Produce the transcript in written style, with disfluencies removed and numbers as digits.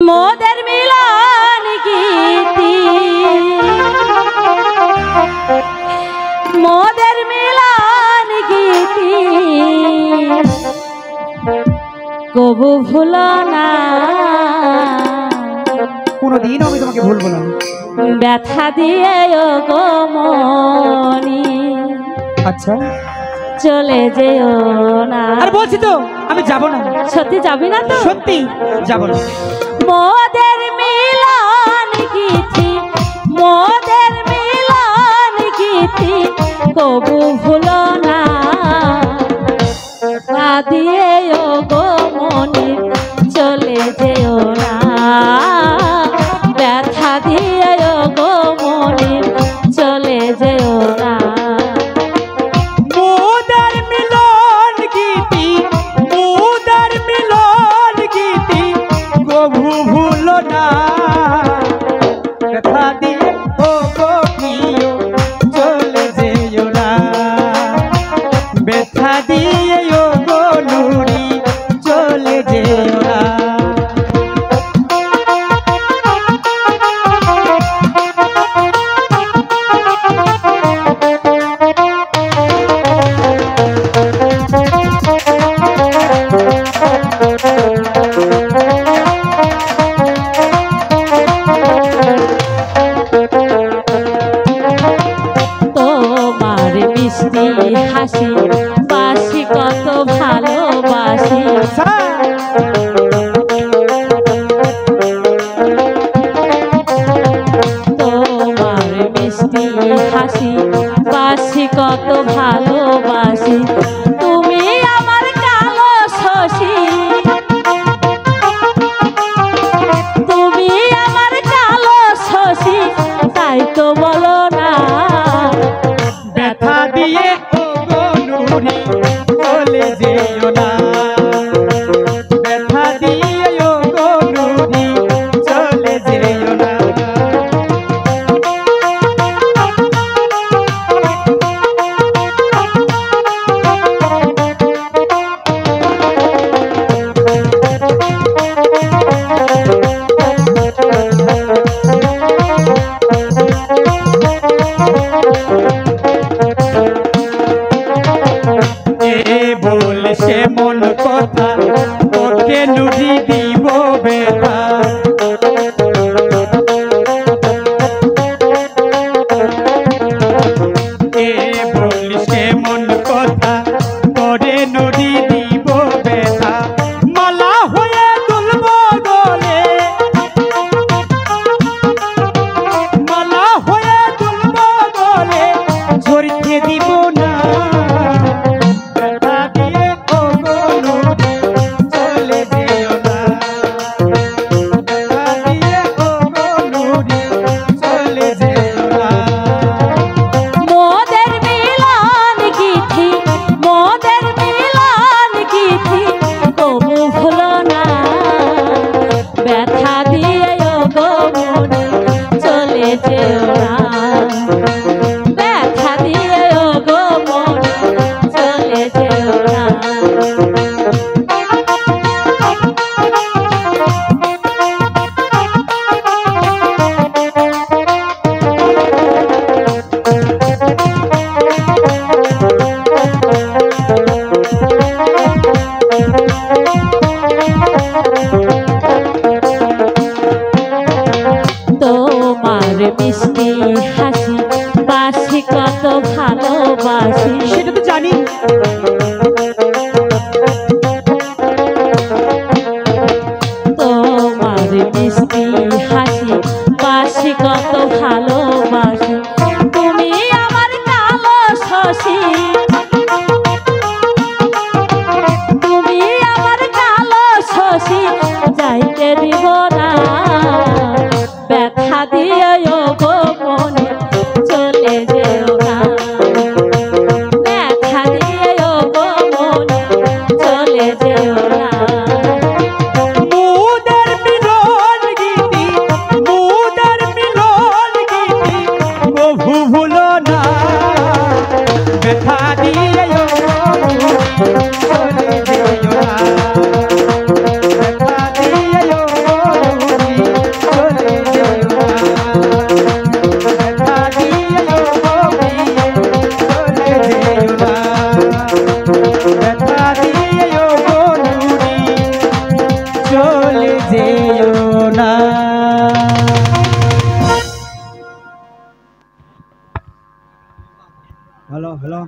Mother मिलन गीती mother मिलन गीती कबू भूलो ना কোনদিন আমি তোমাকে ভুলবো না। ব্যথা দিয়ে গো মনি আচ্ছা চলে যেও না। আর বলছি তো আমি যাব না। সত্যি যাবি না তো? সত্যি যাব না। মোদের মিলন গীতি মোদের মিলন গীতি কবু ভুলো না। ব্যথা দিয়ে গো মনি চলে যেও না। ব্যথা দিয়ে গো মনি চলে যেও না। মোদের মিলন গীতি মোদের মিলন গীতি কবু ভুলো না। ব্যথা দিয়ে ও গো প্রিয় চলে যেও না। ব্যথা দিয়ে ও গো নুরি চলে যেও না। হাসি বাসি কত ভালোবাসি তোমার মিষ্টি হাসি বাসি কত ভালোবাসি। তুমি আমার কালো শশী তুমি আমার কালো শশী তাই তো বলো না। ব্যথা দিয়ে ও গো নুরি চলে যেও না। ব্যথা দিয়ে ও গো নুরি চলে যেও না। সে মন কথা তোকে নুরি দিব বেটা। এ বলিস সে মন কথা তোরে নুরি দিব বেটা। মালা হয়ে তুলব গলে মালা হয়ে তুলব গলে ঝরিতে দিব না। মিষ্টি হাসি বাসি কত ভালোবাসি সেটা তো জানি। তোমার মিষ্টি হাসি বাসি কত ভালোবাসি। তুমি আমার কালো শশী তুমি আমার কালো শশী যাইতে দিব না। ব্যথা দিয়ে গো মনি চলে যেও না। ব্যথা দিয়ে গো মনি চলে যেও না। মোদের মিলন গীতি মোদের মিলন গীতি কবু ভুলো না। ব্যথা দিয়ে চলে যেও না। ব্যথা দিয়ে হ্যালো হ্যালো